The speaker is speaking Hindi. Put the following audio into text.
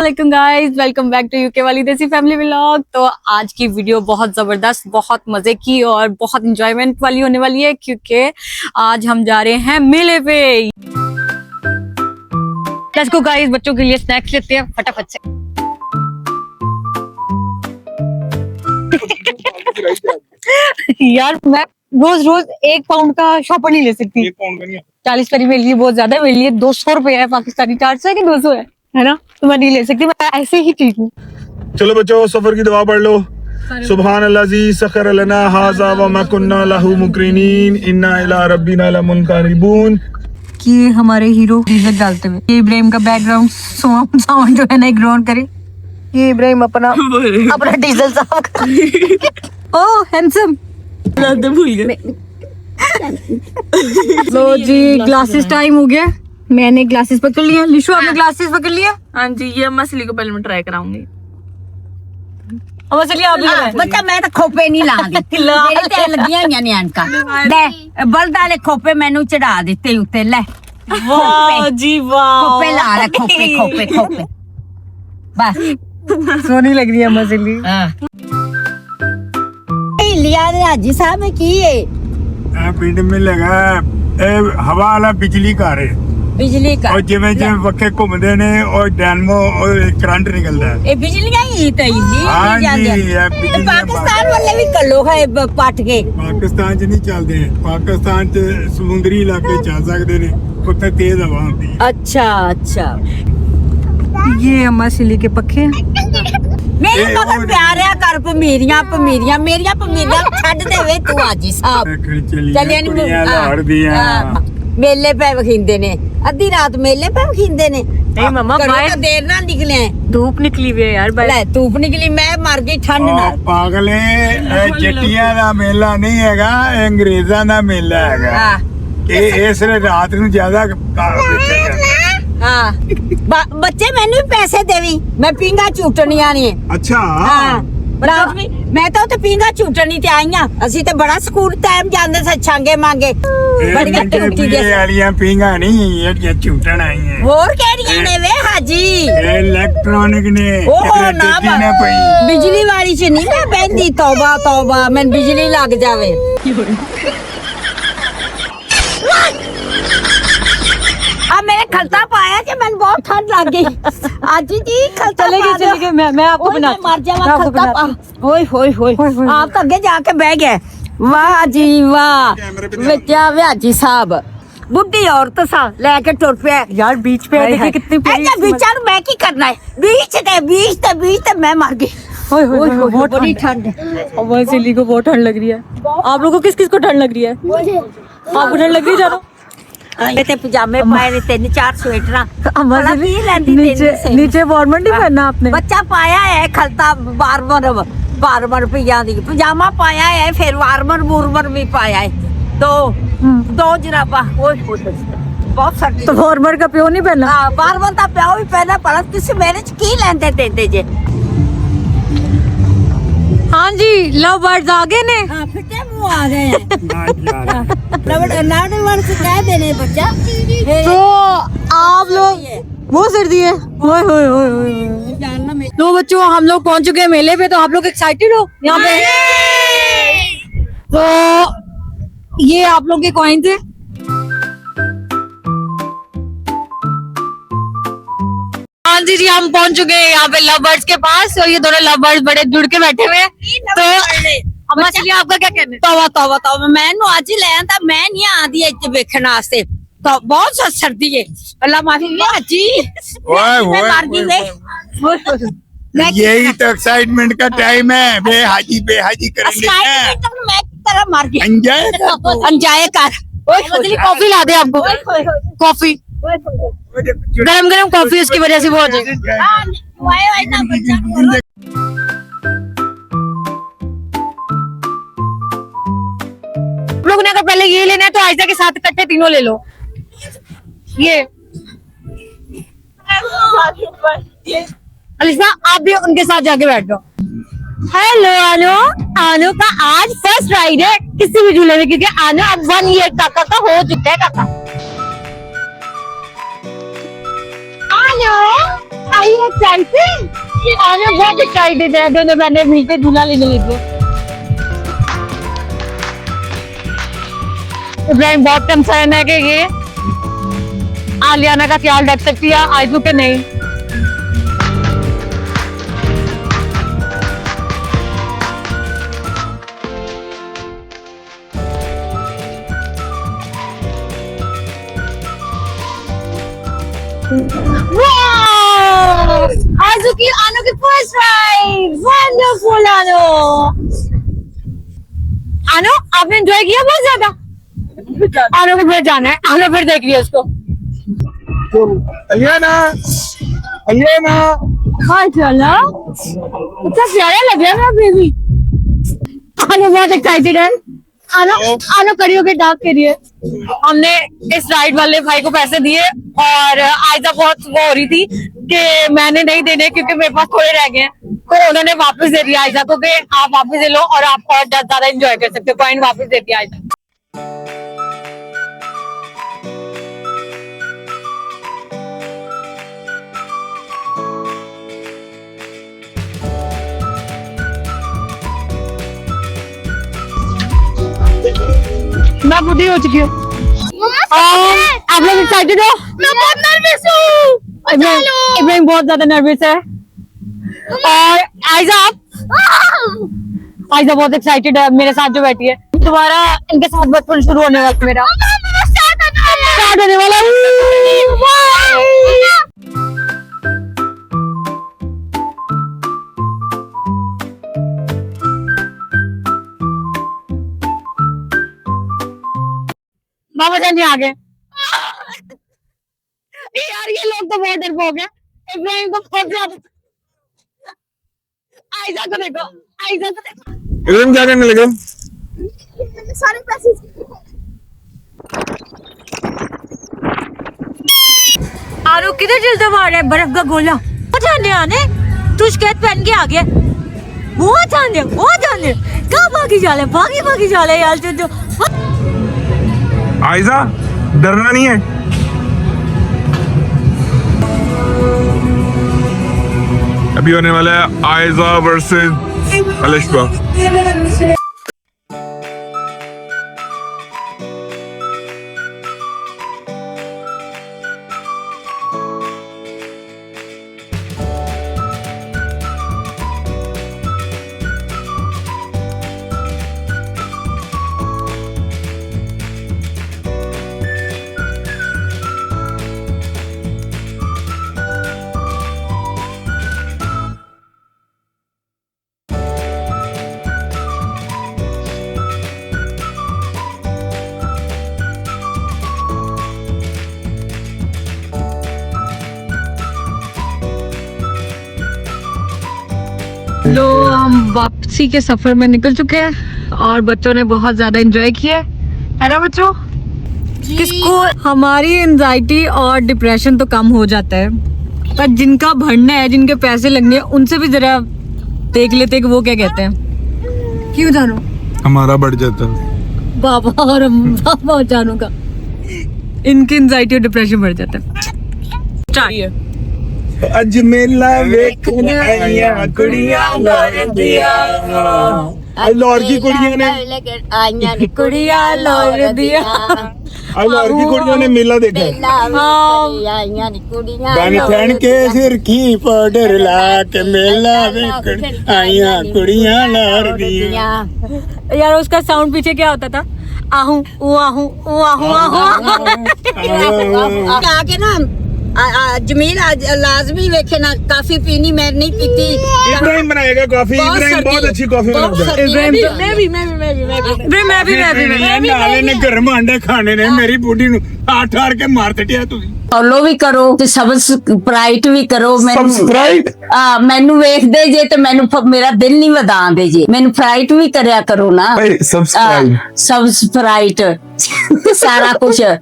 अस्सलाम guys, welcome back to UK वाली देसी फैमिली व्लॉग। तो आज की वीडियो बहुत जबरदस्त, बहुत मजे की और बहुत इंजॉयमेंट वाली होने वाली है क्योंकि आज हम जा रहे हैं मेले पे। लेट्स गो गाइस, बच्चों के लिए स्नैक्स लेते हैं फटाफट से। यार मैं रोज रोज 1 पाउंड का शॉपर नहीं ले सकती। 1 पाउंड का नहीं 40 करीब मेरे लिए बहुत ज्यादा है। मेरे लिए 200 रुपए है पाकिस्तानी। 400 है कि 200 है ना? तो मैं नहीं ले सकती, मैं ऐसे ही ठीक हूँ। चलो बच्चों, सफर की दुआ पढ़ लो। सुभान अल्लाजी सखर लना हाज़ा व मा कुन्ना लहू मुकरिनीन इन्ना इला रब्बिना लमुनक़लिबून। कि हमारे हीरो डीजल डालते हुए ये इब्राहिम का बैकग्राउंड साउंड जो है ना इग्नोर करे। ये इब्राहिम अपना डीजल साफ कर। ओह हैंडसम, भूल गए। लो जी, ग्लासेस टाइम हो गया। मैंने ग्लासेस पकड़ लिया। लिशु आपने ग्लासेस पकड़ लिया? हाँ जी, ये मछली को पहले मैं ट्राई कराऊंगी। अब चलिए आप भी। बच्चा मैं तो खोपे नहीं लांदी मेरे ते लगियां होईयां ने अनका ले बल्द वाले खोपे मैनू चढ़ा दिते उत्ते ले वाह जी वाह, खोपे ला ले खोपे खोपे खोपे बस सोनी लग रही है मछली। लिया ने हाजी साहब में की है पिंड में लगा हवा वाला बिजली घर है बिजली का और जिवें जिवें पक्के घूमते ने और डायनमो और करंट निकलता है। ये बिजलियां ही तो हाँ इंडी जी, जांदे ये बिजली पाकिस्तान वाले भी कलो है पट के पाकिस्तान च नहीं चलते। पाकिस्तान च समुद्री इलाके चल सकते ने, उत्थे तेज हवा होती है। अच्छा अच्छा ये अम्मा सिली के पक्के मेरे मगर प्यारिया कर पमीरियां पमीरियां मेरियां पमीरियां छੱਡ दे वे तू हाजी साहब चलिए लाहौर दियां मेले पे वखींदे ने अद्धी रात मेले पे वखींदे ने। नहीं मम्मा, बाहर देर ना निकले धूप निकली हुई है यार। ले धूप निकली, मैं मर गई ठंड नाल। पागले जट्टियां दा मेला नहीं हैगा, अंग्रेजां दा मेला हैगा। हाँ ਇਹ ਇਸ ਰਾਤ ਨੂੰ ਜ਼ਿਆਦਾ ਵੇਖਿਆ ਜਾਂਦਾ। हाँ बच्चे मैनू भी पैसे देवी, मैं पींगा झूटनिया ने। अच्छा हाँ रात में मैं तो उत्ते पींगा झूटनी ते आई हां। ਅਸੀਂ ਤੇ ਬੜਾ ਸਕੂਲ ਟਾਈਮ ਜਾਂਦੇ ਸੀ ਛਾਂਗੇ ਮੰਗੇ ਬੜੀਆਂ ਝੂਟੀ ਦੇ ਵਾਲੀਆਂ ਪੀਂਗਾ ਨਹੀਂ, ਇਹ ਝੂਟਣ ਆਈਆਂ। ਹੋਰ ਕਿਹੜੀਆਂ ਨੇ ਵੇ ਹਾਜੀ? ਇਹ ਇਲੈਕਟ੍ਰੋਨਿਕ ਨੇ, ਉਹ ਕਿਤੇ ਨਾ ਡਿੱਗੀ ਨਾ ਪਈ। ਬਿਜਲੀ ਵਾਲੀ ਚ ਨਹੀਂ ਮੈਂ ਬੈੰਦੀ। ਤੌਬਾ ਤੌਬਾ, ਮੈਨੂੰ ਬਿਜਲੀ ਲੱਗ ਜਾਵੇ। आ मेरे खलता पाया कि मैंने बहुत ठंड लग गई। आजी जी खलता चलेगी मैं आपको ओए, बनाती मैं मर जावा मैं आपको खलता बनाती। ओए होए होए आप तो आगे जाके बह गए। वाह जी वाह, बच्चा व्याजी साहब बुढ़ी औरत सा लेके टुर पे यार बीच पे देखिए कितनी प्यारी। अच्छा बीच मैं की करना है? बीच ते मैं मर गई। बहुत बड़ी ठंड है। अम्मा सिली को बहुत ठंड लग रही है। आप लोगों को किस किस को ठंड लग रही है? आपको ठंड लग रही है जानो? ते पजामे पाए ने 3-4 स्वेटर। अम्मा सिली नीचे वार्मर नहीं पहनना आपने? बच्चा पाया है खलता वार्मर पिया दी पजामा पाया है, फिर वार्मर भी पाया है। दो जराबा बहुत सर्दी। तो वार्मर का प्यो नहीं पहना? हाँ वार्मर का प्यो भी पहना पड़ा। किसी मेरे च की लेंदे देंदे जे। हाँ जी, लव बर्ड्स आ गए ने। हाँ फिटे मुंह आ गए हैं। नाड़ वर से कह देने बच्चा। तो आप लोग वो सर्दी है। ओए होए होए होए। तो बच्चों, हम लोग पहुंच चुके हैं मेले पे। तो आप लोग एक्साइटेड हो यहाँ पे? तो ये आप लोग के कॉइन थे। हाँ जी हम पहुंच चुके हैं यहाँ पे लव बर्ड्स के पास। और ये दोनों लव बर्ड्स बड़े जुड़ के बैठे हुए हैं। तो अम्मा चलिए, आपका क्या कहना है? तवा तवा तवा मैनू अज ले आंदा, मैं नहीं आंदी इत्थे वेखण वास्ते। तो बहुत सर्दी है। अल्लाह माफी जी मैं मर गई वे। यही तो एक्साइटमेंट का टाइम है। बेहाजी करेंगे, मैं तरह मर गई। एंजॉय कर कॉफी ला दे आपको। कॉफी गरम गरम कॉफी, इसकी वजह से वो हो जाएगी। लोगों ने अगर पहले ये लेना है तो आयशा के साथ इकट्ठे तीनों ले लो। ये अलिशा, आप भी उनके साथ जाके बैठ जाओ। हेलो आनो का आज फर्स्ट राइड है किसी भी झूले में, क्योंकि आनो अब 1 ईयर काका का हो चुका है। काका Are you excited? I'm बहुत excited है दोनों बहनें मिलकर दूल्हा लेने लगे। इब्राहिम बहुत कंसर्न है कि ये आलियाना का ख्याल रख सकती है आयजू के नहीं। आयजू की आनो की फर्स्ट राइड, वंडरफुल आनो। आनो आपने एंजॉय किया बहुत ज्यादा। आनो के फिर जाना है, आनो फिर देख लिया उसको। अलियाना, अलियाना। हाँ चलो, इतना प्यारा लग रहा है मेरा बेबी। आनो बहुत एक्साइटेड है। आनो करियो के डाक के लिए हमने इस राइड वाले भाई को पैसे दिए और आयजा बहुत वो हो रही थी कि मैंने नहीं देने क्योंकि मेरे पास थोड़े रह गए हैं, तो उन्होंने वापस दे दिया आयजा को कि आप वापस ले लो और आप और ज्यादा एंजॉय कर सकते हो। पॉइंट वापस दे दिया आयजा। मैं बुढ़ी हो चुकी हूँ। आप लोग एक्साइटेड हो? मैं बहुत नर्वस हूँ। इब्राहिम बहुत ज्यादा नर्वस है और आयजा आयजा बहुत एक्साइटेड है मेरे साथ जो बैठी है। दोबारा इनके साथ बचपन शुरू होने वाला है मेरा। स्टार्ट होने वाला है। बाबा जान आ गए। यार ये लोग तो बहुत डरपोक है। इब्राहिम को बहुत ज्यादा। आयजा को देखो, आयजा को देखो। इब्राहिम क्या करने लगे? सारे पैसे आरू किधर चलता मार रहा है बर्फ का गोला। वो जाने आने तू स्केट पहन के आ गया। वो जाने कहाँ भागी जा रहा है? भागी जा रहा है यार तू तो। आयजा, डरना नहीं है। अभी होने वाला है आयजा वर्सेस अलिश्बा। लो हम वापसी के सफर में निकल चुके हैं और बच्चों ने बहुत ज्यादा एंजॉय किया है ना बच्चों? किसको हमारी एंजाइटी और डिप्रेशन तो कम हो जाता है, पर जिनका भरना है, जिनके पैसे लगने हैं, उनसे भी जरा देख लेते कि वो क्या कहते हैं। क्यों जानो हमारा बढ़ जाता है। बाबा और बाबा जानो का इनकी एंजाइटी और डिप्रेशन बढ़ जाता है। स्टार्ट। अज मेला वेखने आईया कुड़ियां लौरदिया। लाहौर की कुड़ियों ने कुड़ियां लौर दिया। लाहौर की कुड़ियों ने मेला देखा है। बन ठन के सिर की पाउडर ला के मेला वेखन आईया कुड़ियां लौरदिया। यार उसका साउंड पीछे क्या होता था? आहू ओ आहू ओ आहू आहू। आके ना जमील आज लाजमी वेखे ना काफी पीनी, मैं नहीं पीती। इब्राहिम बनाएगा कॉफी। इब्राहिम बहुत अच्छी कॉफी बनाता है। नाले ने गर्म अंडे खाने ने मेरी बूढ़ी नु आठ हार के मार तटिया तुसी। फॉलो भी करो ते सब्सक्राइब भी करो। सब्सक्राइब मैनू वेखदे जे ते मैनू मेरा दिल नहीं वधांदे जे, मैनू फ्राइट भी करया करो ना। सब्सक्राइब सब्सक्राइब सारा कुछ